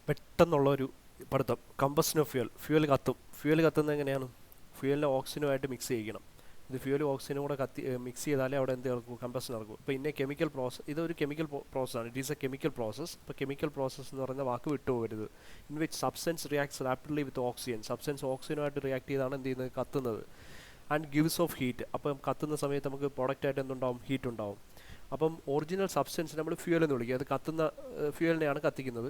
പെട്ടെന്നുള്ളൊരു പഠിത്തം. Combustion of fuel കത്തുന്നത് എങ്ങനെയാണ്? ഫ്യൂവലിനെ ഓക്സിജനുമായിട്ട് mix ചെയ്യണം. ഇത് ഫ്യൂവൽ ഓക്സിജനും കൂടെ മിക്സ് ചെയ്താലേ അവിടെ എന്ത് നടക്കും? കമ്പഷൻ നടക്കും. ഇപ്പോൾ ഇന്ന കെമിക്കൽ പ്രോസസ്, ഇതൊരു കെമിക്കൽ പ്രോസസ്സാണ്. It is a chemical process. ഇപ്പോൾ കെമിക്കൽ പ്രോസസ്സ് എന്ന് പറയുന്ന വാക്ക് വിട്ടുപോകരുത്. In which substance reacts rapidly with oxygen. Substance ഓക്സിജനുമായിട്ട് റിയാക്ട് ചെയ്താണ് എന്ത് ചെയ്യുന്നത്? കത്തുന്നത്. And gives off heat. അപ്പം കത്തുന്ന സമയത്ത് നമുക്ക് പ്രോഡക്റ്റായിട്ട് എന്തുണ്ടാവും? ഹീറ്റ് ഉണ്ടാവും. അപ്പം ഒറിജിനൽ സബ്സ്റ്റൻസ് നമ്മൾ ഫ്യൂവൽ എന്ന് വിളിക്കുക. അത് കത്തുന്ന ഫ്യൂവലിനെയാണ് കത്തിക്കുന്നത്.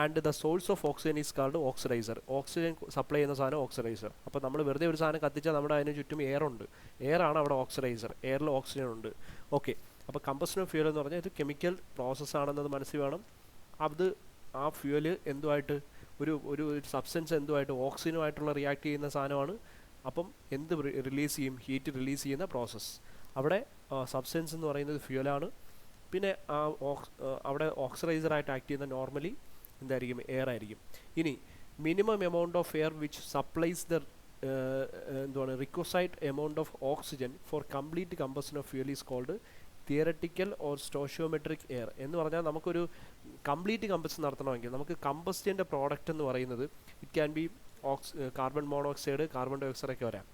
And the source of oxygen is called oxidiser. Oxygen supply ചെയ്യുന്ന സാധനം ഓക്സിഡൈസർ. അപ്പോൾ നമ്മൾ വെറുതെ ഒരു സാധനം കത്തിച്ചാൽ നമ്മുടെ അതിന് ചുറ്റും എയർ ഉണ്ട്. എയർ ആണ് അവിടെ ഓക്സിഡൈസർ. എയറിൽ ഓക്സിജൻ ഉണ്ട്. ഓക്കെ. അപ്പോൾ കമ്പഷൻ ഓഫ് ഫ്യൂവൽ എന്ന് പറഞ്ഞാൽ ഇത് കെമിക്കൽ പ്രോസസ്സാണെന്നത് മനസ്സിൽ വേണം. അത് ആ ഫ്യൂവൽ എന്തുമായിട്ട് ഒരു ഒരു സബ്സ്റ്റൻസ് എന്തുമായിട്ട് ഓക്സിജനുമായിട്ടുള്ള റിയാക്ട് ചെയ്യുന്ന സാധനമാണ്. അപ്പം എന്ത് റിലീസ് ചെയ്യും? ഹീറ്റ് റിലീസ് ചെയ്യുന്ന പ്രോസസ്സ്. അവിടെ സബ്സ്റ്റൻസ് എന്ന് പറയുന്നത് ഫ്യൂവലാണ്. പിന്നെ അവിടെ ഓക്സിഡൈസറായിട്ട് ആക്ട് ചെയ്യുന്ന നോർമലി എന്തായിരിക്കും? എയർ ആയിരിക്കും. ഇനി minimum amount of air which supplies the എന്തുവാണ് requisite amount of oxygen for complete combustion of fuel is called theoretical or stoichiometric air. എന്ന് പറഞ്ഞാൽ നമുക്കൊരു കംപ്ലീറ്റ് കമ്പഷൻ നടത്തണമെങ്കിൽ നമുക്ക് കമ്പസ്റ്റൻ്റെ പ്രോഡക്റ്റ് എന്ന് പറയുന്നത് it can be carbon monoxide, carbon dioxide ഒക്കെ വരാം.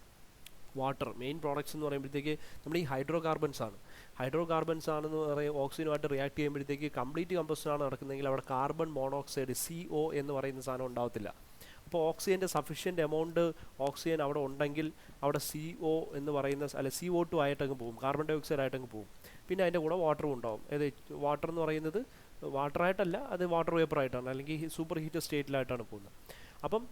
വാട്ടർ മെയിൻ പ്രോഡക്ട്സ് എന്ന് പറയുമ്പോഴത്തേക്ക് നമ്മൾ ഈ ഹൈഡ്രോ കാർബൺസ് ആണെന്ന് പറയും. ഓക്സിജനുമായിട്ട് റിയാക്ട് ചെയ്യുമ്പോഴത്തേക്ക് കംപ്ലീറ്റ് കമ്പഷനാണ് നടക്കുന്നതെങ്കിൽ അവിടെ കാർബൺ മോണോക്സൈഡ് CO എന്ന് പറയുന്ന സാധനം ഉണ്ടാവത്തില്ല. അപ്പോൾ ഓക്സിജൻ്റെ സഫീഷ്യൻറ്റ് എമൗണ്ട് ഓക്സിജൻ അവിടെ ഉണ്ടെങ്കിൽ അവിടെ CO എന്ന് പറയുന്ന CO2 ആയിട്ടങ്ങ് പോകും, കാർബൺ ഡൈ ഓക്സൈഡ് ആയിട്ടങ്ങ് പോകും. പിന്നെ അതിൻ്റെ കൂടെ വാട്ടറും ഉണ്ടാവും. വാട്ടർ എന്ന് പറയുന്നത് വാട്ടറായിട്ടല്ല, അത് വാട്ടർ വേപ്പറായിട്ടാണ്, അല്ലെങ്കിൽ സൂപ്പർ ഹീറ്റ് സ്റ്റേറ്റിലായിട്ടാണ് പോകുന്നത്. അപ്പം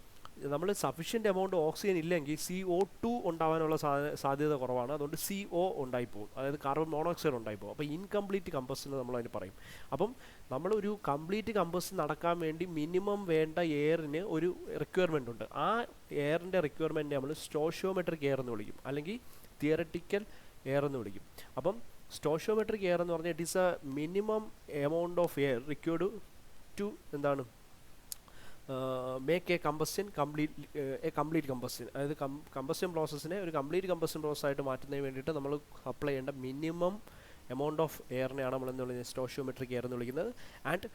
നമ്മൾ സഫീഷ്യൻറ്റ് എമൗണ്ട് ഓക്സിജൻ ഇല്ലെങ്കിൽ CO2 ഉണ്ടാകാനുള്ള സാധ്യത കുറവാണ്. അതുകൊണ്ട് CO ഉണ്ടായിപ്പോകും, അതായത് കാർബൺ മോണോക്സൈഡ് ഉണ്ടായിപ്പോകും. അപ്പോൾ ഇൻകംപ്ലീറ്റ് കമ്പഷൻ നമ്മൾ അതിന് പറയും. അപ്പം നമ്മളൊരു കംപ്ലീറ്റ് കമ്പഷൻ നടക്കാൻ വേണ്ടി മിനിമം വേണ്ട എയറിന് ഒരു റിക്വയർമെൻ്റ് ഉണ്ട്. ആ എയറിൻ്റെ റിക്വയർമെൻറ്റ് നമ്മൾ സ്റ്റോഷിയോമെട്രിക് എയർ എന്ന് വിളിക്കും, അല്ലെങ്കിൽ തിയററ്റിക്കൽ എയർ എന്ന് വിളിക്കും. അപ്പം സ്റ്റോഷിയോമെട്രിക് എയർ എന്ന് പറഞ്ഞാൽ it is a minimum amount of air required to എന്താണ് മേക്ക് എ കംപ്ലീറ്റ് കമ്പസ്റ്റൻ. അതായത് കമ്പസ്റ്റൻ പ്രോസസ്സിനെ ഒരു കംപ്ലീറ്റ് കമ്പസ്റ്റൻ പ്രോസസ്സായിട്ട് മാറ്റുന്നതിന് വേണ്ടിയിട്ട് നമ്മൾ സപ്ലൈ ചെയ്യേണ്ട മിനിമം എമൗണ്ട് ഓഫ് എയറിനെയാണ് നമ്മൾ എന്ന് വിളിക്കുന്നത് സ്റ്റോഷിയോമെട്രിക് എയർ എന്ന് വിളിക്കുന്നത്. And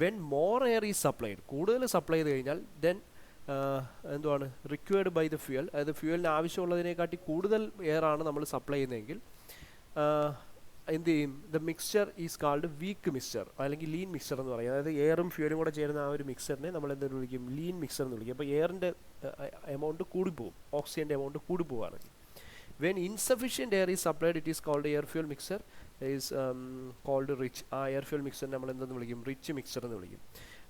when more air is supplied, കൂടുതൽ സപ്ലൈ ചെയ്ത് കഴിഞ്ഞാൽ ദെൻ എന്തുവാണ് റിക്വയർഡ് ബൈ ദ ഫ്യൂവൽ, അതായത് ഫ്യൂവലിന് ആവശ്യമുള്ളതിനെക്കാട്ടി കൂടുതൽ എയർ ആണ് നമ്മൾ സപ്ലൈ ചെയ്യുന്നതെങ്കിൽ എന്ത് ചെയ്യും? The mixture is called weak mixture, അല്ലെങ്കിൽ ലീൻ മിക്സ്ചർ എന്ന് പറയും. അതായത് എയറും ഫ്യൂവലും കൂടെ ചേരുന്ന ആ ഒരു മിക്സറിനെ നമ്മൾ എന്തെന്ന് വിളിക്കും? ലീൻ മിക്സർ എന്ന് വിളിക്കും. അപ്പോൾ എയറിൻ്റെ എമൗണ്ട് കൂടിപ്പോവും, ഓക്സിജൻ്റെ എമൗണ്ട് കൂടിപ്പോവുകയാണെങ്കിൽ. When insufficient air is supplied it is called air fuel mixture is called rich. ആ എയർ ഫ്യൂവൽ മിക്സറിനെ നമ്മൾ എന്തെന്ന് വിളിക്കും? റിച്ച് മിക്സർ എന്ന് വിളിക്കും.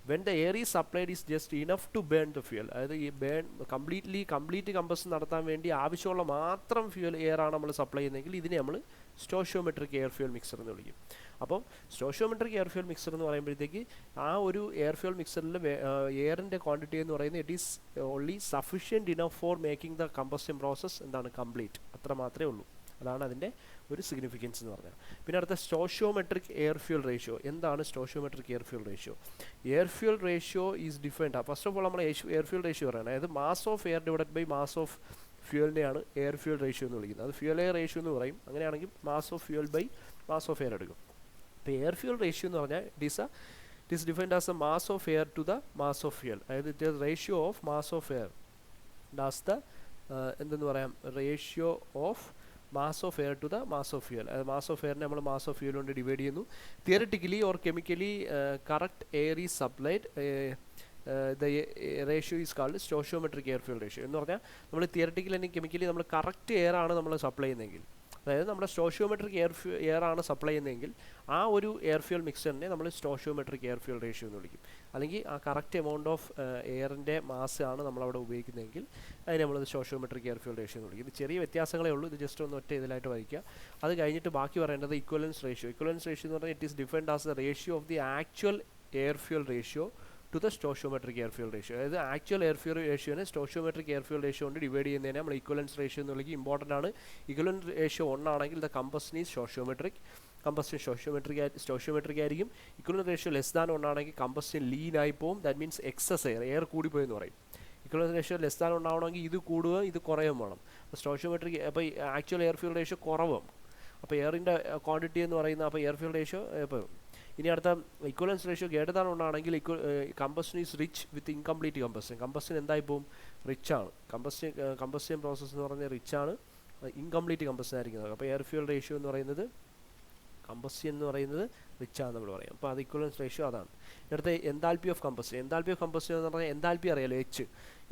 When the air is supplied is just enough to burn the fuel, അതായത് ഈ കംപ്ലീറ്റ് കമ്പഷൻ നടത്താൻ വേണ്ടി ആവശ്യമുള്ള മാത്രം ഫ്യൂവൽ എയർ ആണ് നമ്മൾ സപ്ലൈ ചെയ്യുന്നതെങ്കിൽ ഇതിനെ നമ്മൾ സ്റ്റോഷിയോമെട്രിക് എയർ ഫ്യൂവൽ മിക്സർ എന്ന് വിളിക്കും. അപ്പം സ്റ്റോഷിയോമെട്രിക് എയർ ഫ്യൂവൽ മിക്സർ എന്ന് പറയുമ്പോഴത്തേക്ക് ആ ഒരു എയർ ഫ്യൂവൽ മിക്സറിൽ എയറിൻ്റെ ക്വാണ്ടിറ്റി എന്ന് പറയുന്നത് it is only sufficient enough for making the combustion process എന്താണ്? കംപ്ലീറ്റ്. അത്ര മാത്രമേ ഉള്ളൂ. അതാണ് അതിൻ്റെ ഒരു സിഗ്നിഫിക്കൻസ് എന്ന് പറഞ്ഞാൽ. പിന്നെ അടുത്ത സ്റ്റോഷിയോമെട്രിക് എയർ ഫ്യൂവൽ റേഷ്യോ. എന്താണ് stoichiometric air fuel ratio? Air fuel ratio is defined. First of all നമ്മൾ എയർ ഫ്യൂവൽ റേഷ്യോ പറയുന്നത്, അതായത് mass of air divided by mass of ഫ്യൂവലിനെയാണ് എയർ ഫ്യൂവൽ റേഷ്യോ എന്ന് വിളിക്കുന്നത്. അത് ഫ്യൂവൽ എയർ റേഷ്യോ എന്ന് പറയും. അങ്ങനെയാണെങ്കിൽ mass of fuel by mass of air എടുക്കും. അപ്പോൾ എയർ ഫ്യൂവൽ റേഷ്യോ എന്ന് പറഞ്ഞാൽ it is defined as a mass of air to the mass of fuel, അതായത് it is ratio of mass of air does the എന്തെന്ന് പറയാം? Ratio of mass of air to the mass of fuel. അതായത് mass of എയറിനെ നമ്മൾ mass of fuel കൊണ്ട് divide ചെയ്യുന്നു. Theoretically or chemically correct air is supplied the ratio is called stoichiometric air fuel ratio. എന്ന് പറഞ്ഞാൽ നമ്മൾ theoretically അല്ലെങ്കിൽ chemically നമ്മൾ കറക്റ്റ് എയർ ആണ് നമ്മൾ സപ്ലൈ ചെയ്യുന്നതെങ്കിൽ, അതായത് നമ്മുടെ സ്റ്റോഷിയോമെട്രിക് എയർ ആണ് സപ്ലൈ ചെയ്യുന്നതെങ്കിൽ ആ ഒരു എയർ ഫ്യൂവൽ മിക്സറിനെ നമ്മൾ സ്റ്റോഷിയോമെട്രിക് എയർ ഫ്യൂവൽ റേഷ്യോ എന്ന് വിളിക്കും. അല്ലെങ്കിൽ ആ കറക്റ്റ് എമൗണ്ട് ഓഫ് എയറിൻ്റെ മാസ് ആണ് നമ്മളവിടെ ഉപയോഗിക്കുന്നതെങ്കിൽ അതിനെ നമ്മൾ സ്റ്റോഷിയോമെട്രിക് എയർ ഫ്യൂവൽ റേഷ്യോ എന്ന് വിളിക്കും. ഇത് ചെറിയ വ്യത്യാസങ്ങളേ ഉള്ളൂ. ഇത് ജസ്റ്റ് ഒന്ന് ഒറ്റ ഇതിലായിട്ട് വഹിക്കുക. അത് കഴിഞ്ഞിട്ട് ബാക്കി പറയേണ്ടത് ഇക്വലൻസ് റേഷ്യോ. ഇക്വലൻസ് റേഷ്യോ എന്ന് പറഞ്ഞാൽ it is defined as the ratio of the actual air fuel ratio to the stoichiometric air fuel ratio. അതായത് ആക്ച്വൽ എയർ ഫ്യൂവൽ റേഷ്യോനെ സ്റ്റോഷിയോമെട്രിക് എയർ ഫ്യൂവൽ റേഷ്യോ കൊണ്ട് ഡിവൈഡ് ചെയ്യുന്നതിനെ നമ്മൾ ഇക്വലൻസ് റേഷ്യോ എന്ന് വിളിക്കും. ഇമ്പോർട്ടൻ്റ് ആണ്. ഇക്വലൻസ് റേഷ്യോ 1 ആണെങ്കിൽ the combustion is stoichiometric, combustion stoichiometric ആയിരിക്കും. ഇക്വലൻസ് റേഷ്യോ ലെസ് ദാൻ 1 ആണെങ്കിൽ കമ്പസ്റ്റൻ ലീൻ ആയി പോകും. ദാറ്റ് മീൻസ് എക്സസ് എയർ കൂടിപ്പോയെന്ന് പറയും. ഇക്വലൻസ് റേഷ്യോ ലെസ് ദാൻ ഉണ്ടാവണമെങ്കിൽ ഇത് കൂടുക ഇത് കുറയും വേണം. അപ്പോൾ സ്റ്റോഷിയോമെട്രിക് അപ്പോൾ ആക്ച്വൽ എയർ ഫ്യൂവൽ റേഷ്യോ കുറവും. അപ്പോൾ എയറിൻ്റെ ക്വാണ്ടിറ്റി എന്ന് പറയുന്ന അപ്പോൾ എയർ ഫ്യൂവൽ റേഷ്യോ ഇപ്പോൾ ഇനി അടുത്ത ഇക്വലൻസ് റേഷ്യോ ഗ്രേറ്റർ ദാൻ 1 ആണെങ്കിൽ combustion is rich with incomplete combustion. Combustion എന്തായി പോകും? റിച്ച് ആണ്. കമ്പസ്റ്റൻ പ്രോസസ്സ് എന്ന് പറഞ്ഞാൽ റിച്ച് ആണ്, ഇൻകംപ്ലീറ്റ് കമ്പസ്റ്റൻ ആയിരിക്കുന്നത്. അപ്പോൾ എയർ ഫ്യൂൽ റേഷ്യോ എന്ന് പറയുന്നത് കമ്പസ്റ്റൻ എന്ന് പറയുന്നത് റിച്ച് ആണെന്ന് നമ്മൾ പറയും. അപ്പോൾ അത് ഇക്വലൻസ് റേഷ്യോ അതാണ്. അടുത്ത enthalpy of combustion. Enthalpy of combustion എന്ന് പറഞ്ഞാൽ എൻതാൽപ്പി അറിയാലോ, H.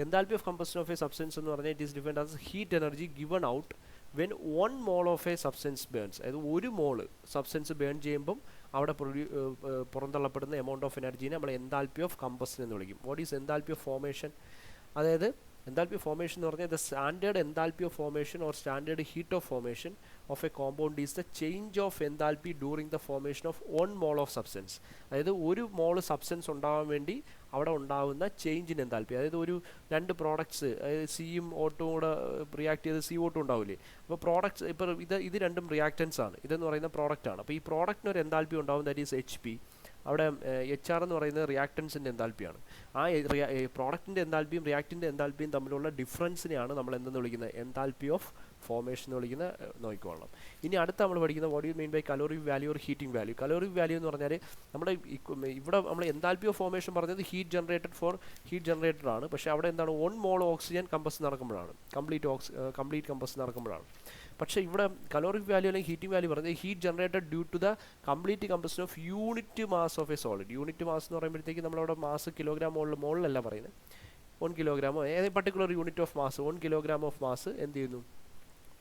Enthalpy of combustion of A substance എന്ന് പറഞ്ഞാൽ it is defined as heat energy given out when 1 mole of A substance burns. അതായത് 1 mole സബ്സ്റ്റൻസ് ബേൺ ചെയ്യുമ്പം അവിടെ പുറന്തള്ളപ്പെടുന്ന amount of എനർജീനെ നമ്മൾ enthalpy of combustion എന്ന് വിളിക്കും. What is enthalpy of formation? അതായത് enthalpy formation എന്ന് പറഞ്ഞാൽ the standard enthalpy of formation or standard heat of formation of A compound is the change of enthalpy during the formation of 1 mole of substance. അതായത് 1 mole substance ഉണ്ടാവാൻ വേണ്ടി അവിടെ ഉണ്ടാകുന്ന change in enthalpy. അതായത് ഒരു 2 products, അതായത് സിയും ഓട്ടും കൂടെ റിയാക്ട് ചെയ്ത് CO2 ഉണ്ടാവില്ലേ. അപ്പോൾ പ്രോഡക്ട്സ് ഇപ്പോൾ ഇത് രണ്ടും റിയാക്റ്റൻസ് ആണ്, ഇതെന്ന് പറയുന്ന പ്രോഡക്റ്റ് ആണ്. അപ്പോൾ ഈ പ്രോഡക്റ്റിന് ഒരു എൻതാൽപ്പി ഉണ്ടാവും, ദാറ്റ് ഈസ് HP. അവിടെ HR എന്ന് പറയുന്നത് റിയാക്റ്റൻസിൻ്റെ എൻതാൽപ്പിയാണ്. ആ പ്രോഡക്റ്റിൻ്റെ എൻതാൽപ്പിയും റിയാക്റ്റിൻ്റെ എൻതാൽപ്പിയും തമ്മിലുള്ള ഡിഫറൻസിനെയാണ് നമ്മൾ എന്തെന്ന് വിളിക്കുന്നത്? എൻതാൽപ്പി ഓഫ് ഫോർമേഷൻ എന്ന് വിളിക്കുന്ന നോക്കിക്കൊള്ളണം. ഇനി അടുത്ത നമ്മൾ പഠിക്കുന്ന what you mean by caloric value or heating value. Caloric value എന്ന് പറഞ്ഞാൽ നമ്മുടെ ഇവിടെ നമ്മൾ എൻതാൽപ്പി ഓഫ് ഫോർമേഷൻ പറഞ്ഞത് ഹീറ്റ് ജനറേറ്റഡ് ആണ്. പക്ഷേ അവിടെ എന്താണ് 1 mole ഓക്സിജൻ കമ്പസ് നടക്കുമ്പോഴാണ്, കംപ്ലീറ്റ് കമ്പസ് നടക്കുമ്പോഴാണ്. പക്ഷേ ഇവിടെ കലോറിക് വാല്യൂ അല്ലെങ്കിൽ ഹീറ്റിംഗ് വാല്യൂ പറഞ്ഞത് heat generated due to the complete combustion of unit mass of a solid. Unit mass എന്ന് പറയുമ്പോഴത്തേക്ക് നമ്മളവിടെ മാസ് കിലോഗ്രാം മോളിലല്ല പറയുന്നത്, 1 കിലോഗ്രാമോ ഏതെങ്കിലും particular unit of mass 1 kilogram of mass എന്ത് ചെയ്യുന്നു?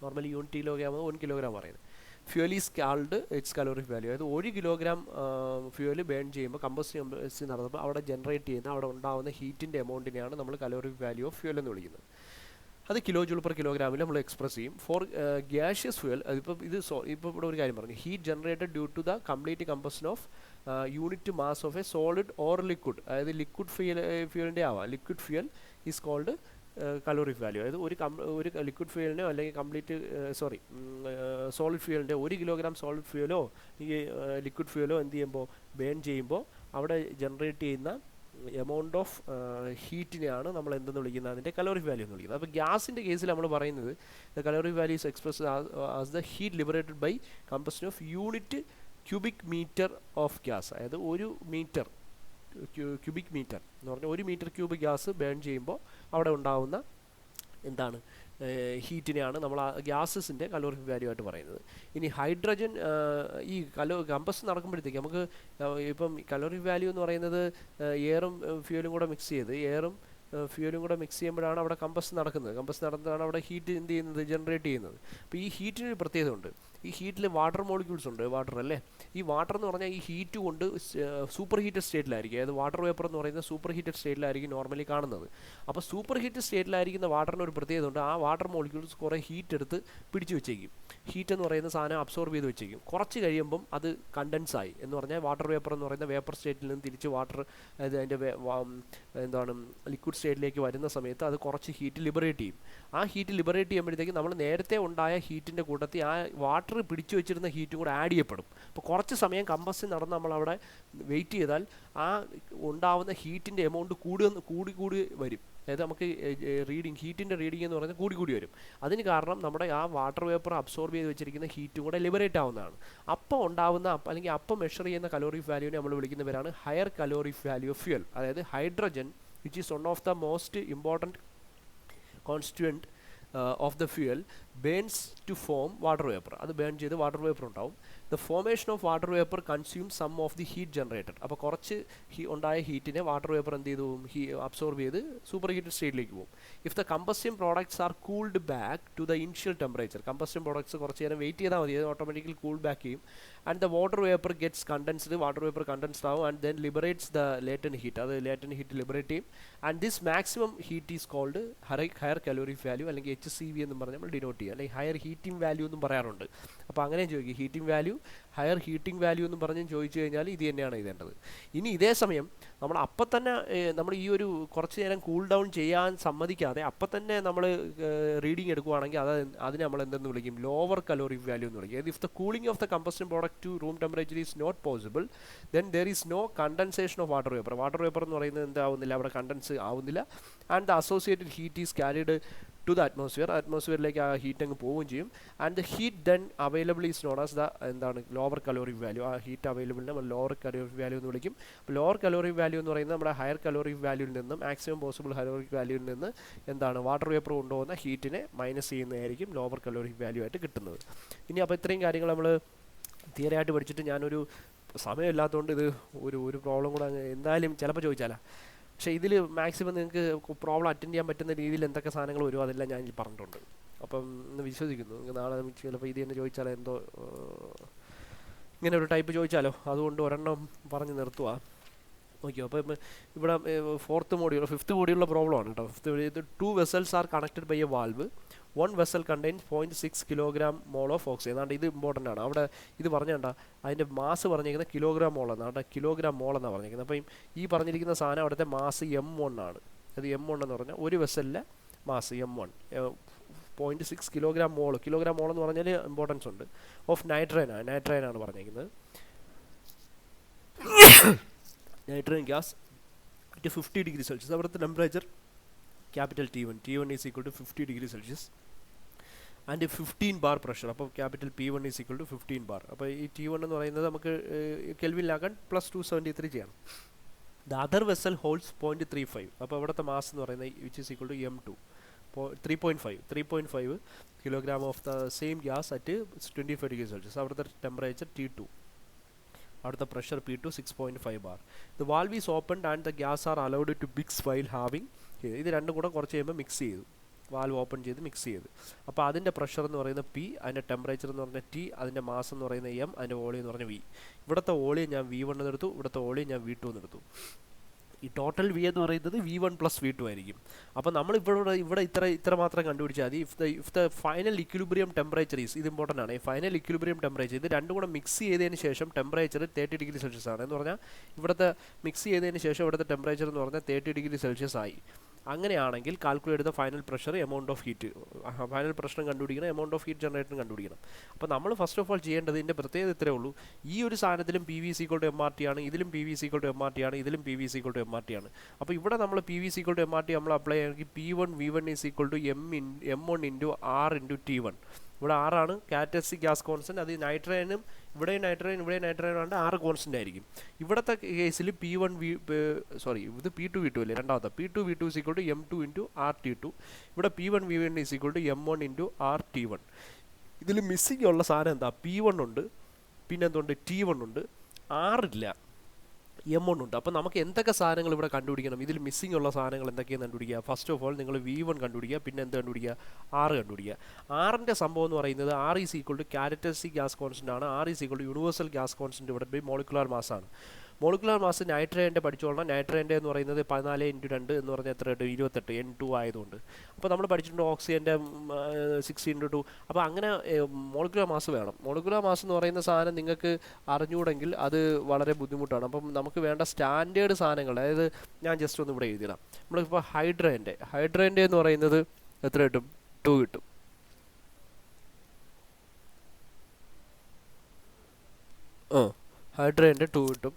നോർമലി യൂണിറ്റ് കിലോഗ്രാം 1 കിലോഗ്രാം പറയുന്നത്. Fuel is called it's caloric value. അതായത് 1 kilogram fuel burn ചെയ്യുമ്പോൾ കമ്പസ്റ്റൻ നടത്തുമ്പോൾ അവിടെ ജനറേറ്റ് ചെയ്യുന്ന അവിടെ ഉണ്ടാകുന്ന ഹീറ്റിൻ്റെ എമൗണ്ടിനെയാണ് നമ്മൾ കലോറിക് വാല്യൂ ഓഫ് ഫ്യൂൽ എന്ന് വിളിക്കുന്നത്. അത് കിലോ ജൂൾ പെർ കിലോഗ്രാമിൽ നമ്മൾ എക്സ്പ്രസ് ചെയ്യും. ഫോർ ഗ്യാഷ്യസ് ഫ്യൂൽ, അതിപ്പോൾ ഇപ്പോൾ ഇവിടെ ഒരു കാര്യം പറഞ്ഞു, heat generated due to the complete combustion of unit mass of a solid or liquid. അതായത് ലിക്വിഡ് ഫ്യൂലിൻ്റെ ആവാം. Liquid fuel is called caloric value. അതായത് ഒരു ലിക്വിഡ് ഫ്യൂലിനോ അല്ലെങ്കിൽ കംപ്ലീറ്റ് സോളിഡ് ഫ്യൂലിൻ്റെ 1 കിലോഗ്രാം സോളിഡ് ഫ്യൂലോ ഈ ലിക്വിഡ് ഫ്യൂലോ എന്ത് ചെയ്യുമ്പോൾ ബേൺ ചെയ്യുമ്പോൾ അവിടെ ജനറേറ്റ് ചെയ്യുന്ന എമൗണ്ട് ഓഫ് ഹീറ്റിനെയാണ് നമ്മൾ എന്തെന്ന് വിളിക്കുന്നത്? അതിൻ്റെ കലോറിക് വാല്യൂ എന്ന് വിളിക്കുന്നത്. അപ്പോൾ ഗ്യാസിൻ്റെ കേസിൽ നമ്മൾ പറയുന്നത് the caloric value is expressed as the heat liberated by combustion of unit cubic metre of gas. അതായത് 1 മീറ്റർ ക്യൂബിക് മീറ്റർ എന്ന് പറഞ്ഞാൽ 1 മീറ്റർ ക്യൂബ് ഗ്യാസ് ബേൺ ചെയ്യുമ്പോൾ അവിടെ ഉണ്ടാകുന്ന എന്താണ് ഹീറ്റിനെയാണ് നമ്മൾ ആ ഗ്യാസസിൻ്റെ കലോറിക് വാല്യൂ ആയിട്ട് പറയുന്നത്. ഇനി ഹൈഡ്രജൻ ഈ കമ്പസ് നടക്കുമ്പോഴത്തേക്ക് നമുക്ക് ഇപ്പം കലോറിക് വാല്യൂ എന്ന് പറയുന്നത് എയറും ഫ്യൂലും കൂടെ മിക്സ് ചെയ്ത് ഫ്യൂലും കൂടെ മിക്സ് ചെയ്യുമ്പോഴാണ് അവിടെ കമ്പസ് നടന്നതാണ് അവിടെ ഹീറ്റ് എന്ത് ചെയ്യുന്നത്? ജനറേറ്റ് ചെയ്യുന്നത്. അപ്പോൾ ഈ ഹീറ്റിനൊരു പ്രത്യേകത ഉണ്ട്. ഈ ഹീറ്റിൽ വാട്ടർ മോളിക്യൂൾസ് ഉണ്ട്, വാട്ടർ അല്ലേ. ഈ വാട്ടർ എന്ന് പറഞ്ഞാൽ ഈ ഹീറ്റ് കൊണ്ട് സൂപ്പർ ഹീറ്റഡ് സ്റ്റേറ്റിലായിരിക്കും. അതായത് വാട്ടർ വേപ്പർ എന്ന് പറയുന്നത് സൂപ്പർ ഹീറ്റഡ് സ്റ്റേറ്റിലായിരിക്കും നോർമലി കാണുന്നത്. അപ്പോൾ സൂപ്പർ ഹീറ്റഡ് സ്റ്റേറ്റിലായിരിക്കുന്ന വാട്ടറിന് ഒരു പ്രത്യേകത ഉണ്ട്. ആ വാട്ടർ മോളിക്യൂൾസ് കുറേ ഹീറ്റ് എടുത്ത് പിടിച്ചു വെച്ചേക്കും. ഹീറ്റ് എന്ന് പറയുന്ന സാധനം അബ്സോർബ് ചെയ്ത് വെച്ചേക്കും. കുറച്ച് കഴിയുമ്പം അത് കണ്ടൻസ് ആയി എന്ന് പറഞ്ഞാൽ വാട്ടർ വേപ്പർ എന്ന് പറയുന്ന വേപ്പർ സ്റ്റേറ്റിൽ നിന്ന് തിരിച്ച് വാട്ടർ, അതായത് അതിൻ്റെ എന്താണ് ലിക്വിഡ് സ്റ്റേറ്റിലേക്ക് വരുന്ന സമയത്ത് അത് കുറച്ച് ഹീറ്റ് ലിബറേറ്റ് ചെയ്യും. ആ ഹീറ്റ് ലിബറേറ്റ് ചെയ്യുമ്പോഴത്തേക്ക് നമ്മൾ നേരത്തെ ഉണ്ടായ ഹീറ്റിൻ്റെ കൂട്ടത്തിൽ ആ വാട്ടർ പിടിച്ചു വെച്ചിരുന്ന ഹീറ്റും കൂടെ ആഡ് ചെയ്യപ്പെടും. അപ്പോൾ കുറച്ച് സമയം കമ്പസ്റ്റൻ നടന്ന് നമ്മളവിടെ വെയിറ്റ് ചെയ്താൽ ആ ഉണ്ടാവുന്ന ഹീറ്റിൻ്റെ എമൗണ്ട് കൂടി വരും. അതായത് നമുക്ക് ഹീറ്റിൻ്റെ റീഡിംഗ് എന്ന് പറയുന്നത് കൂടി വരും. അതിന് കാരണം നമ്മുടെ ആ വാട്ടർ വേപ്പർ അബ്സോർബ് ചെയ്ത് വെച്ചിരിക്കുന്ന ഹീറ്റും കൂടെ ലിബറേറ്റ് ആവുന്നതാണ്. അപ്പോൾ ഉണ്ടാവുന്ന അല്ലെങ്കിൽ അപ്പോൾ മെഷർ ചെയ്യുന്ന കലോറിക് വാല്യൂവിനെ നമ്മൾ വിളിക്കുന്ന പേരാണ് higher caloric value of fuel. അതായത് hydrogen which is one of the most important constituent of the fuel burns to form water vapor. അത് ബേൺ ചെയ്ത് വാട്ടർ വേപ്പർ ഉണ്ടാവും. The formation of water vapor consumes some of the heat generated. അപ്പോൾ കുറച്ച് ഉണ്ടായ ഹീറ്റിനെ water vapour എന്ത് ചെയ്തു absorb ചെയ്ത് super heated സ്റ്റേറ്റിലേക്ക് പോകും. If the combustion products are cooled back to the initial temperature, combustion products കുറച്ച് നേരം വെയിറ്റ് ചെയ്താൽ മതി, അത് ഓട്ടോമാറ്റിക്കലി കൂൾ ബാക്ക് ചെയ്യും. And the water vapour gets condensed, water vapour condensed ആവും. And then liberates the latent heat, അത് latent heat liberate ചെയ്യും. And this maximum heat is called higher caloric value, അല്ലെങ്കിൽ HCV എന്നും പറഞ്ഞ് നമ്മൾ denote ചെയ്യും, അല്ലെങ്കിൽ ഹയർ ഹീറ്റിംഗ് വാല്യൂ എന്നും പറയാറുണ്ട്. അപ്പോൾ അങ്ങനെ ചോദിക്കും, heating value, higher heating value എന്ന് പറഞ്ഞ് ചോദിച്ചു കഴിഞ്ഞാൽ ഇത് തന്നെയാണ് എഴുതേണ്ടത്. ഇനി ഇതേ സമയം നമ്മൾ അപ്പം തന്നെ നമ്മൾ ഈ ഒരു കുറച്ച് നേരം കൂൾ ഡൗൺ ചെയ്യാൻ സമ്മതിക്കാതെ അപ്പം തന്നെ നമ്മൾ റീഡിംഗ് എടുക്കുകയാണെങ്കിൽ അതിനെ നമ്മൾ എന്തെന്ന് വിളിക്കും? ലോവർ കലോറിക് വാല്യൂ എന്ന് വിളിക്കും. If the cooling of the combustion product to room temperature is not possible then there is no condensation of water vapour. Water vapour എന്ന് പറയുന്നത് എന്താവുന്നില്ല, അവിടെ കണ്ടൻസ് ആവുന്നില്ല. And the associated heat is carried to the atmosphere. അറ്റ്മോസ്ഫിയറിലേക്ക് ആ heat അങ്ങ് പോവുകയും ചെയ്യും. And the heat then available is known as the എന്താണ് ലോവർ കലോറിക് വാല്യൂ. ആ ഹീറ്റ് അവൈലബിളിനെ നമ്മൾ ലോവർ കലോറിക് വാല്യൂ എന്ന് വിളിക്കും. അപ്പോൾ ലോവർ കലോറിക് വാല്യൂ എന്ന് പറയുന്നത് നമ്മുടെ ഹയർ കലോറിക് വാല്യൂവിൽ നിന്നും മാക്സിമം പോസിബിൾ കലോറിക് വാല്യൂവിൽ നിന്ന് എന്താണ് വാട്ടർ വേപ്പർ കൊണ്ടുപോകുന്ന ഹീറ്റിനെ മൈനസ് ചെയ്യുന്നതായിരിക്കും ലോവർ കലോറിക് വാല്യൂ ആയിട്ട് കിട്ടുന്നത്. ഇനി അപ്പോൾ ഇത്രയും കാര്യങ്ങൾ നമ്മൾ തിയറി ആയിട്ട് പഠിച്ചിട്ട് ഞാനൊരു സമയമില്ലാത്തതുകൊണ്ട് ഇത് ഒരു പ്രോബ്ലം കൂടെ എന്തായാലും ചിലപ്പോൾ ചോദിച്ചാലാ. പക്ഷേ ഇതിൽ മാക്സിമം നിങ്ങൾക്ക് പ്രോബ്ലം അറ്റൻഡ് ചെയ്യാൻ പറ്റുന്ന രീതിയിൽ എന്തൊക്കെ സാധനങ്ങൾ വരുമോ അതെല്ലാം ഞാൻ ഇതിൽ പറഞ്ഞിട്ടുണ്ട്. അപ്പം ഇന്ന് വിശ്വസിക്കുന്നു നിങ്ങൾക്ക് നാളെ ചിലപ്പോൾ ഇത് തന്നെ ചോദിച്ചാലോ എന്തോ ഇങ്ങനെ ഒരു ടൈപ്പ് ചോദിച്ചാലോ, അതുകൊണ്ട് ഒരെണ്ണം പറഞ്ഞ് നിർത്തുക. ഓക്കെ, അപ്പം ഇവിടെ ഫിഫ്ത്ത് മോഡ്യൂളിലെ പ്രോബ്ലമാണ് കേട്ടോ. ഇത് 2 vessels are connected by a valve. 1 vessel contains 0.6 kilogram mole of oxygen. എന്നാണ്ട് ഇത് ഇമ്പോർട്ടൻ്റ് ആണ്. അവിടെ ഇത് പറഞ്ഞേണ്ട അതിൻ്റെ മാസ് പറഞ്ഞിരിക്കുന്നത് കിലോഗ്രാം മോൾ എന്നാണ്, കിലോഗ്രാം മോൾ എന്നാണ് പറഞ്ഞിരിക്കുന്നത്. അപ്പം ഈ പറഞ്ഞിരിക്കുന്ന സാധനം അവിടുത്തെ മാസ് M1 ആണ്. അത് M1 എന്ന് പറഞ്ഞാൽ ഒരു വെസലിലെ mass M1 0.6 kilogram mole. Kilogram mole എന്ന് പറഞ്ഞാൽ ഇമ്പോർട്ടൻസ് ഉണ്ട്. ഓഫ് നൈട്രൈൻ ആണ് പറഞ്ഞിരിക്കുന്നത്. Nitrogen gas at 50 degree Celsius. അവിടുത്തെ temperature capital T1 is equal to 50 degree Celsius and 15 bar pressure. അപ്പോൾ capital P1 is equal to 15 bar. അപ്പോൾ ഈ T1 എന്ന് പറയുന്നത് നമുക്ക് കെൽവിനിലാക്കാൻ +273 ചെയ്യണം. The other vessel holds 0.35. അപ്പോൾ അവിടുത്തെ മാസ് എന്ന് പറയുന്നത് which is equal to M2 3.5 kilogram of the same gas at 25 degree Celsius. അവിടുത്തെ ടെമ്പറേച്ചർ T2, അവിടുത്തെ pressure P2 6.5 bar. The valve is opened and the gas are allowed to mix while having. ഇത് രണ്ടും കൂടെ കുറച്ച് കഴിയുമ്പോൾ mix ചെയ്തു, valve open ചെയ്ത് mix ചെയ്ത്. അപ്പോൾ അതിൻ്റെ പ്രഷർ എന്ന് പറയുന്നത് P, അതിൻ്റെ ടെമ്പറേച്ചർ എന്ന് പറഞ്ഞാൽ T, അതിൻ്റെ മാസ് എന്ന് പറയുന്നത് M, അതിൻ്റെ വോളിയം എന്ന് പറഞ്ഞാൽ V. ഇവിടുത്തെ വോളിയം ഞാൻ V1 എന്നെടുത്തു, ഇവിടുത്തെ വോളിയം ഞാൻ V2 എന്നെടുത്തു. ഈ ടോട്ടൽ V എന്ന് പറയുന്നത് V1 + V2 ആയിരിക്കും. അപ്പോൾ നമ്മൾ ഇവിടെ ഇത്ര മാത്രം കണ്ടുപിടിച്ചാൽ മതി. If the final equilibrium temperature is, ഇത് ഇമ്പോർട്ടൻ്റ് ആണ്. ഈ ഫൈനൽ ഇക്വിലിബ്രിയം ടെമ്പറേച്ചർ ഇത് രണ്ടും കൂടെ മിക്സ് ചെയ്തതിന് ശേഷം ടെമ്പറേച്ചർ 30 degree Celsius ആണ് എന്ന് പറഞ്ഞാൽ ഇവിടുത്തെ മിക്സ് ചെയ്തതിന് ശേഷം ഇവിടുത്തെ ടെമ്പറേച്ചർ എന്ന് പറഞ്ഞാൽ 30 degree Celsius ആയി. അങ്ങനെയാണെങ്കിൽ കാൽക്കുലേറ്റ് ചെയ്ത final pressure, amount of heat, final പ്രഷറും കണ്ടുപിടിക്കണം, എമൗണ്ട് ഓഫ് ഹീറ്റ് ജനറേറ്ററും കണ്ടുപിടിക്കണം. അപ്പോൾ നമ്മൾ ഫസ്റ്റ് ഓഫ് ഓൾ ചെയ്യേണ്ടത് ഇതിൻ്റെ പ്രത്യേകത ഇത്രയേ ഉള്ളൂ. ഈ ഒരു സാധനത്തിലും PV = MRT ആണ്, ഇതിലും PV = MRT ആണ്, ഇതിലും PV = MRT ആണ്. അപ്പോൾ ഇവിടെ നമ്മൾ PV = MRT നമ്മൾ അപ്ലൈ ചെയ്യുകയാണെങ്കിൽ P1 V1 = M1 × R × T1. ഇവിടെ R ആണ് കാറ്റലിസ്റ്റിക് ഗ്യാസ് കോൺസ്റ്റൻറ്റ്. അത് നൈട്രൈനും ഇവിടെ നൈട്രൈനും ആണ് R കോൺസ്റ്റൻ്റ് ആയിരിക്കും. ഇവിടുത്തെ കേസിൽ ഇത് P2 V2 അല്ലേ, രണ്ടാമത്തെ P2 V2 = M2 × R T2. ഇവിടെ P1 V1 = M1 × R T1. ഇതിൽ മിസ്സിംഗ് ഉള്ള സാധനം എന്താ? P1 ഉണ്ട്, പിന്നെ എന്തുണ്ട്, T1 ഉണ്ട്, R ഇല്ല, M1 ഉണ്ട്. അപ്പോൾ നമുക്ക് എന്തൊക്കെ സാധനങ്ങൾ ഇവിടെ കണ്ടുപിടിക്കണം? ഇതിൽ മിസ്സിംഗ് ഉള്ള സാധനങ്ങൾ എന്തൊക്കെയാണ് കണ്ടുപിടിക്കുക? ഫസ്റ്റ് ഓഫ് ഓൾ നിങ്ങൾ V1 കണ്ടുപിടിക്കുക, പിന്നെ എന്ത് കണ്ടുപിടിക്കുക? R കണ്ടുപിടിക്കുക. Rൻ്റെ സംഭവം എന്ന് പറയുന്നത് R = ക്യാരക്ടറിസ്റ്റിക് ഗ്യാസ് കോൺസ്റ്റൻ്റ് ആണ്. R = യൂണിവേഴ്സൽ ഗ്യാസ് കോൺസ്റ്റൻ്റ് ഇവിടെ ബൈ മോളിക്കുലാർ മാസ് ആണ്. മോളിക്കുലാർ മാസ് നൈട്രൈൻ്റെ പഠിച്ചോളണം. നൈട്രൈൻ്റെ എന്ന് പറയുന്നത് 14 × 2 എന്ന് പറഞ്ഞാൽ എത്ര 28 N2 ആയതുകൊണ്ട്. അപ്പോൾ നമ്മൾ പഠിച്ചിട്ടുണ്ട് ഓക്സിജൻ്റെ 6 × 2. അപ്പോൾ അങ്ങനെ മോളിക്കുലാർ മാസ് വേണം. മോളിക്കുലാർ മാസ് എന്ന് പറയുന്ന സാധനം നിങ്ങൾക്ക് അറിഞ്ഞുകൂടെങ്കിൽ അത് വളരെ ബുദ്ധിമുട്ടാണ്. അപ്പം നമുക്ക് വേണ്ട സ്റ്റാൻഡേർഡ് സാധനങ്ങൾ, അതായത് ഞാൻ ജസ്റ്റ് ഒന്ന് ഇവിടെ എഴുതിയിടാം. നമ്മളിപ്പോൾ ഹൈഡ്രേൻ്റെ എന്ന് പറയുന്നത് എത്ര കിട്ടും? 2 കിട്ടും. ഹൈഡ്രേൻ്റെ 2 കിട്ടും,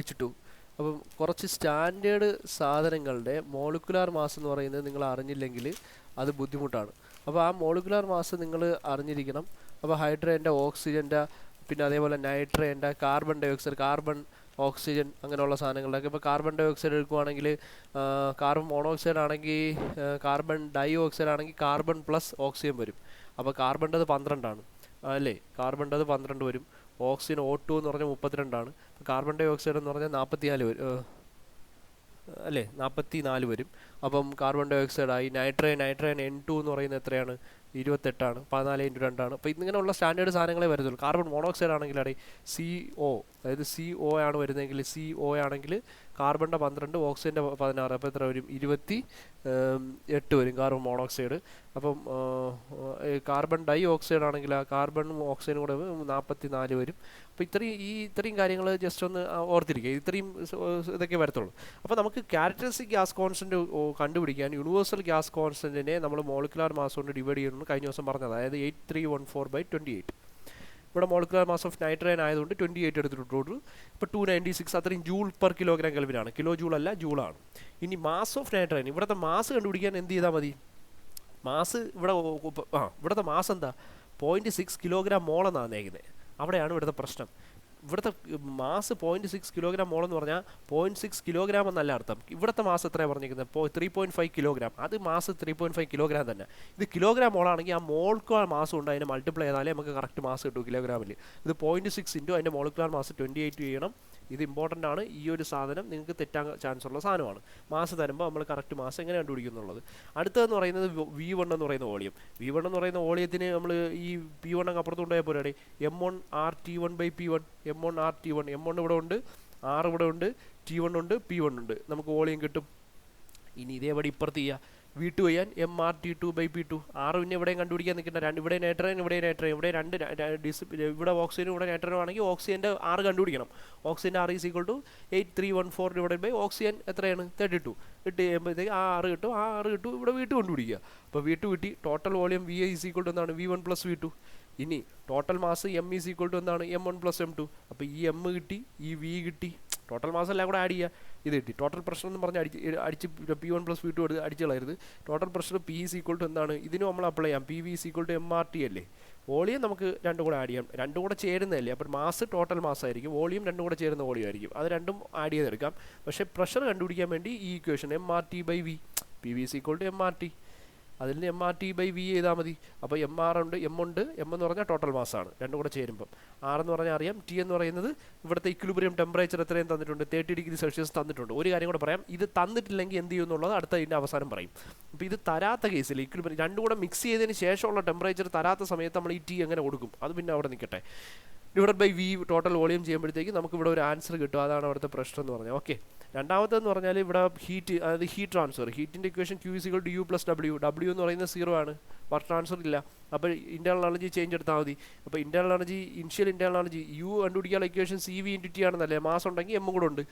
H2. അപ്പം കുറച്ച് സ്റ്റാൻഡേർഡ് സാധനങ്ങളുടെ മോളിക്കുലാർ മാസ് എന്ന് പറയുന്നത് നിങ്ങൾ അറിഞ്ഞില്ലെങ്കിൽ അത് ബുദ്ധിമുട്ടാണ്. അപ്പോൾ ആ മോളിക്കുലാർ മാസ് നിങ്ങൾ അറിഞ്ഞിരിക്കണം. അപ്പോൾ ഹൈഡ്രേൻ്റെ, ഓക്സിജൻ്റെ, പിന്നെ അതേപോലെ നൈട്രേൻ്റെ, carbon dioxide, carbon oxygen അങ്ങനെയുള്ള സാധനങ്ങളുടെയൊക്കെ. ഇപ്പോൾ കാർബൺ ഡൈ ഓക്സൈഡ് എടുക്കുകയാണെങ്കിൽ കാർബൺ മോണോക്സൈഡ് ആണെങ്കിൽ, കാർബൺ ഡൈ ഓക്സൈഡ് ആണെങ്കിൽ കാർബൺ + ഓക്സിജൻ വരും. അപ്പോൾ കാർബണിൻ്റെത് 12 ആണ് അല്ലേ, കാർബണിൻ്റെത് 12 വരും. ഓക്സിജൻ O2 എന്ന് പറഞ്ഞാൽ 32 ആണ്. കാർബൺ ഡൈ ഓക്സൈഡ് എന്ന് പറഞ്ഞാൽ 44 വരും അല്ലേ, 44 വരും. അപ്പം കാർബൺ ഡൈ ഓക്സൈഡ് ആയി. നൈട്രൈൻ N2 എന്ന് പറയുന്നത് എത്രയാണ്? 28 ആണ്. 14 × 2 ആണ്. അപ്പോൾ ഇങ്ങനെയുള്ള സ്റ്റാൻഡേർഡ് സാധനങ്ങളെ വരുന്നുള്ളൂ. കാർബൺ മോണോക്സൈഡ് ആണെങ്കിൽ CO, അതായത് CO ആണ് വരുന്നതെങ്കിൽ, CO ആണെങ്കിൽ കാർബണിൻ്റെ 12, ഓക്സിജൻ്റെ 16. അപ്പോൾ എത്ര വരും? 28 വരും കാർബൺ മോണോക്സൈഡ്. അപ്പം കാർബൺ ഡൈ ഓക്സൈഡ് ആണെങ്കിൽ ആ കാർബണും ഓക്സിജനും കൂടെ 44 വരും. അപ്പോൾ ഇത്രയും കാര്യങ്ങൾ ജസ്റ്റ് ഒന്ന് ഓർത്തിരിക്കുക. ഇതൊക്കെ വരത്തുള്ളൂ. അപ്പോൾ നമുക്ക് ക്യാരക്ടറിസ്റ്റിക് ഗ്യാസ് കോൺസ്റ്റൻറ്റ് കണ്ടുപിടിക്കാൻ യൂണിവേഴ്സൽ ഗ്യാസ് കോൺസ്റ്റൻറ്റിനെ നമ്മൾ മോളിക്കുലാർ മാസ് കൊണ്ട് ഡിവൈഡ് ചെയ്യുന്നു കഴിഞ്ഞ ദിവസം പറഞ്ഞത്. അതായത് 8314/28. ഇവിടെ മോളിക്കുലാർ മാസ് ഓഫ് നൈട്രൈൻ ആയതുകൊണ്ട് 28 എടുത്തിട്ടുള്ളൂ. ഇപ്പോൾ 296 അത്രയും ജൂൾ/kg കെൽവിനാണ്. കിലോ ജൂൾ അല്ല, ജൂളാണ്. ഇനി മാസ് ഓഫ് നൈട്രൈൻ, ഇവിടുത്തെ മാസ് കണ്ടുപിടിക്കാൻ എന്ത് ചെയ്താൽ മതി? മാസ് ഇവിടെ ഇവിടുത്തെ മാസ് എന്താ 0.6 കിലോഗ്രാം മോളെന്നാണ് തന്നേക്കുന്നത്. അവിടെയാണ് ഇവിടുത്തെ പ്രശ്നം. ഇവിടുത്തെ മാസ് 0.6 കിലോഗ്രാം മോളെന്ന് പറഞ്ഞാൽ 0.6 കിലോഗ്രാം എന്നല്ല അർത്ഥം. ഇവിടുത്തെ മാസ് എത്രയാണ് പറഞ്ഞിരിക്കുന്നത്? 3.5 കിലോഗ്രാം. അത് മാസ് 3.5 കിലോഗ്രാം തന്നെ. ഇത് കിലോഗ്രാം മോളാണെങ്കിൽ ആ മോൾക്കുലാർ മാസം ഉണ്ട്, അതിനെ മൾട്ടിപ്ലൈ ചെയ്താലേ നമുക്ക് കറക്റ്റ് മാസ് കിട്ടും കിലോഗ്രാമിൽ. ഇത് 0.6 ഇൻറ്റു അതിൻ്റെ മോളിക്കുലാർ മാസ് 28 ചെയ്യണം. ഇത് ഇമ്പോർട്ടൻ്റ് ആണ്. ഈ ഒരു സാധനം നിങ്ങൾക്ക് തെറ്റാൻ ചാൻസ് ഉള്ള സാധനമാണ്. മാസ് തരുമ്പോൾ നമ്മൾ കറക്റ്റ് മാസ് എങ്ങനെ കണ്ടുപിടിക്കുന്നുള്ളത്. അടുത്തതെന്ന് പറയുന്നത് V1 എന്ന് പറയുന്ന വോളിയം. V1 എന്ന് പറയുന്ന വോളിയത്തിന് നമ്മൾ ഈ P1 അങ്ങ് അപ്പുറത്ത് കൊണ്ടുപോയ പോലെയാണ് M1RT1/P1. M1 ഇവിടെ ഉണ്ട്, R ഇവിടെ ഉണ്ട്, T1 ഉണ്ട്, P1 ഉണ്ട്. നമുക്ക് വോളിയം കിട്ടും. ഇനി ഇതേപടി ഇപ്പുറത്ത് ചെയ്യുക. V2 ചെയ്യാൻ MRT2/P2. R പിന്നെ ഇവിടെയും കണ്ടുപിടിക്കാൻ നിൽക്കേണ്ട. ഇവിടെ നൈട്രജൻ ഇവിടെ നൈട്രജൻ, ഇവിടെ ഇവിടെ ഓക്സിജനും ഇവിടെ നൈട്രജനും ആണെങ്കിൽ ഓക്സിജൻ്റെ R കണ്ടുപിടിക്കണം. ഓക്സിജൻ്റെ R is equal to 8314 divided by oxygen എത്രയാണ്? 32. ഇട്ട് ചെയ്യുമ്പോഴത്തേക്ക് ആ R കിട്ടും. ആ R കിട്ടും. ഇവിടെ V2 കണ്ടുപിടിക്കുക. അപ്പോൾ V2 കിട്ടി. Total volume V is equal to എന്താണ്? V1 + V2. ഇനി total mass M is equal to എന്താണ്? M1 + M2. അപ്പോൾ ഈ M കിട്ടി, ഈ V കിട്ടി. ടോട്ടൽ മാസം എല്ലാം കൂടെ ആഡ് ചെയ്യുക. ഇത് കിട്ടി. ടോട്ടൽ പ്രഷർ എന്ന് പറഞ്ഞാൽ അടിച്ച് P1 + V2 എടുത്ത് അടിച്ച് കളയരുത്. Total pressure P is equal to എന്താണ്? ഇതിനും നമ്മൾ അപ്ലൈ ചെയ്യാം. PV is equal to MRT അല്ലേ. വോളിയം നമുക്ക് രണ്ടും കൂടെ ആഡ് ചെയ്യാം. രണ്ടും കൂടെ ചേരുന്നതല്ലേ. അപ്പോൾ മാസ് ടോട്ടൽ മാസ് ആയിരിക്കും, വോളിയം രണ്ടും കൂടെ ചേരുന്ന വോളിയം ആയിരിക്കും. അത് രണ്ടും ആഡ് ചെയ്തെടുക്കാം. പക്ഷേ പ്രഷർ കണ്ടുപിടിക്കാൻ വേണ്ടി ഈ equation MRT/V, PV is equal to MRT. അതിൽ നിന്ന് MRT/V ചെയ്താൽ മതി. അപ്പോൾ MR ഉണ്ട്, M ഉണ്ട്. M എന്ന് പറഞ്ഞാൽ ടോട്ടൽ മാസാണ് രണ്ടും കൂടെ ചേരുമ്പം. R എന്ന് പറഞ്ഞാൽ അറിയാം. T എന്ന് പറയുന്നത് ഇവിടുത്തെ ഇക്വിലിബ്രിയം ടെമ്പറേച്ചർ എത്രയും തന്നിട്ടുണ്ട്? 30°C തന്നിട്ടുണ്ട്. ഒരു കാര്യം കൂടെ പറയാം. ഇത് തന്നിട്ടില്ലെങ്കിൽ എന്ത് ചെയ്യുമെന്നുള്ളത് അടുത്ത ഇതിൻ്റെ അവസാനം പറയും. അപ്പോൾ ഇത് തരാത്ത കേസിൽ ഇക്വിലിബ്രിയം രണ്ടും കൂടെ മിക്സ് ചെയ്തതിന് ശേഷമുള്ള ടെമ്പറേച്ചർ തരാത്ത സമയത്ത് നമ്മൾ ഈ T എങ്ങനെ കൊടുക്കും? അത് പിന്നെ അവിടെ നിൽക്കട്ടെ. /V ടോട്ടൽ വോളിയം ചെയ്യുമ്പോഴത്തേക്ക് നമുക്ക് ഇവിടെ ഒരു ആൻസർ കിട്ടും. അതാണ് അവിടുത്തെ പ്രശ്നം എന്ന് പറഞ്ഞാൽ. ഓക്കെ. രണ്ടാമത്തെന്ന് പറഞ്ഞാൽ ഇവിടെ ഹീറ്റ്, അതായത് ഹീറ്റ് ട്രാൻസ്ഫർ. ഹീറ്റിൻ്റെ equation Q = U + W. W എന്ന് പറയുന്നത് 0 ആണ്. വർക്ക് ട്രാൻസ്ഫർ ഇല്ല. അപ്പോൾ ഇൻറ്റേർണൽ എനർജി ചേഞ്ച് എടുത്താൽ മതി. അപ്പോൾ internal energy, initial internal energy U കണ്ടുപിടിക്കാനുള്ള ഇക്വേഷൻ CV × T ആണെന്നല്ലേ. മാസ് ഉണ്ടെങ്കിൽ M കൂടെ ഉണ്ട്.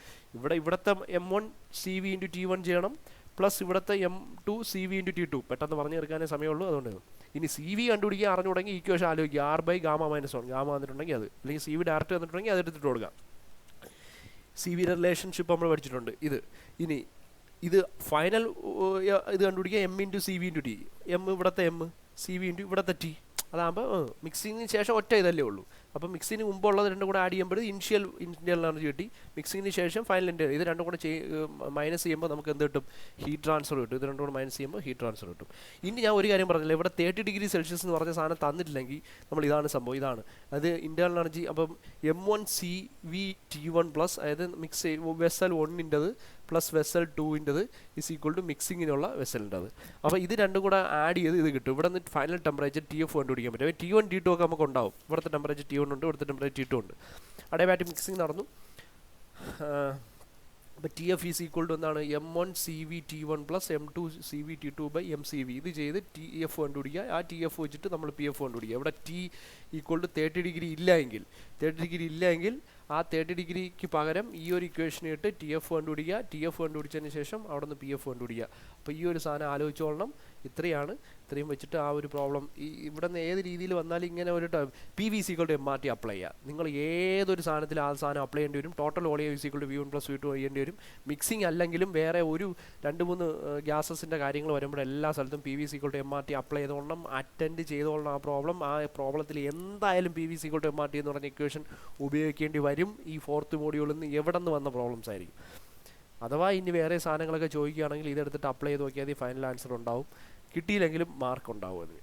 ഇവിടുത്തെ M1 CV × T1 ചെയ്യണം, പ്ലസ് ഇവിടുത്തെ M2 CV × T2. പെട്ടെന്ന് പറഞ്ഞു തീർക്കാനേ സമയമുള്ളൂ, അതുകൊണ്ട്. ഇനി CV കണ്ടുപിടിക്കുക അറിഞ്ഞു തുടങ്ങി ഇക്വേഷൻ ആലോചിക്കുക. R/γ-1 ഗാമ വന്നിട്ടുണ്ടെങ്കിൽ അത്, അല്ലെങ്കിൽ CV ഡയറക്റ്റ് വന്നിട്ടുണ്ടെങ്കിൽ അത് എടുത്തിട്ട് കൊടുക്കാം. CV റിലേഷൻഷിപ്പ് നമ്മൾ പഠിച്ചിട്ടുണ്ട്. ഇനി ഇത് ഫൈനൽ ഇത് കണ്ടുപിടിക്കുക M × CV × T. M ഇവിടുത്തെ M, CV × ഇവിടുത്തെ T. അതാകുമ്പോൾ മിക്സിങ്ങിന് ശേഷം ഒറ്റ ഇതല്ലേ ഉള്ളൂ. അപ്പോൾ മിക്സിന് മുമ്പുള്ളത് രണ്ടും കൂടെ ആഡ് ചെയ്യുമ്പോൾ ഇനിഷ്യൽ ഇൻറ്റേർണൽ എനർജി കിട്ടി. മിക്സിങ്ങിന് ശേഷം ഫൈനൽ ഇൻറ്റേർണൽ, ഇത് രണ്ടും കൂടെ മൈനസ് ചെയ്യുമ്പോൾ നമുക്ക് എന്ത് കിട്ടും? ഹീറ്റ് ട്രാൻസ്ഫർ കിട്ടും. ഇത് രണ്ടും കൂടെ മൈനസ് ചെയ്യുമ്പോൾ ഹീറ്റ് ട്രാൻസ്ഫർ കിട്ടും. ഇനി ഞാൻ ഒരു കാര്യം പറഞ്ഞില്ല, ഇവിടെ 30°C എന്ന് പറഞ്ഞ സാധനം തന്നിട്ടില്ലെങ്കിൽ നമ്മൾ ഇതാണ് സംഭവം. ഇതാണ് അത് ഇൻറ്റേർണൽ എനർജി. അപ്പം M1 CV T1 അതായത് മിക്സ് വെസൽ 1-ൻ്റെത് പ്ലസ് വെസൽ 2-ൻ്റെത് ഈസ് ഈക്വൽ ടു മിക്സിങ്ങിനുള്ള വെസലിൻ്റെത്. അപ്പോൾ ഇത് രണ്ടും കൂടെ ആഡ് ചെയ്ത് ഇത് കിട്ടും. ഇവിടെ നിന്ന് ഫൈനൽ ടെമ്പറേച്ചർ TF കണ്ടുപിടിക്കാൻ പറ്റും. T1 T2 ഒക്കെ നമുക്ക് ഉണ്ടാവും. ഇവിടുത്തെ ടെമ്പറേച്ചർ T1 ഉണ്ട്, ഇവിടുത്തെ ടെമ്പറേച്ചർ T2 ഉണ്ട്. അഡയബാറ്റിക് മിക്സിങ് നടന്നു. അപ്പോൾ TF ഈസ് ഈക്വൽ ടു എന്താണ്? M1 CV T1 + M2 CV T2/MCV. ഇത് ചെയ്ത് TF കണ്ടുപിടിക്കുക. ആ TF വെച്ചിട്ട് നമ്മൾ PF കണ്ടുപിടിക്കുക. ഇവിടെ T = 30° ഇല്ല എങ്കിൽ ആ 30°ക്ക് പകരം ഈ ഒരു ഇക്വേഷനെ ഇട്ട് TF കണ്ടുപിടിക്കുക. TF കണ്ടുപിടിച്ചതിന് ശേഷം അവിടെ നിന്ന് PF കണ്ടുപിടിക്കുക. അപ്പോൾ ഈ ഒരു സാധനം ആലോചിച്ചോളണം. ഇത്രയും വെച്ചിട്ട് ആ ഒരു പ്രോബ്ലം ഇവിടെ നിന്ന് ഏത് രീതിയിൽ വന്നാലും ഇങ്ങനെ ഒരു PV = MRT അപ്ലൈ ചെയ്യുക. നിങ്ങൾ ഏതൊരു സാധനത്തിൽ ആ സാധനം അപ്ലൈ ചെയ്യേണ്ടി വരും. ടോട്ടൽ വോളിയം = V1 + V2 ചെയ്യേണ്ടി വരും. മിക്സിങ് അല്ലെങ്കിലും വേറെ ഒരു 2-3 ഗ്യാസസിൻ്റെ കാര്യങ്ങൾ വരുമ്പോൾ എല്ലാ സ്ഥലത്തും PV = MRT അപ്ലൈ ചെയ്തോളണം, അറ്റൻഡ് ചെയ്തോളണം. ആ പ്രോബ്ലത്തിൽ എന്തായാലും PV = MRT എന്ന് പറഞ്ഞ ഇക്വേഷൻ ഉപയോഗിക്കേണ്ടി വരും. ഈ 4th മോഡ്യൂളിൽ നിന്ന് എവിടെ നിന്ന് വന്ന പ്രോബ്ലംസ് ആയിരിക്കും. അഥവാ ഇനി വേറെ സാധനങ്ങളൊക്കെ ചോദിക്കുകയാണെങ്കിൽ ഇതെടുത്തിട്ട് അപ്ലൈ ചെയ്ത് നോക്കിയാൽ ഫൈനൽ ആൻസർ ഉണ്ടാവും. കിട്ടിയില്ലെങ്കിലും മാർക്ക് ഉണ്ടാവും അതിന്.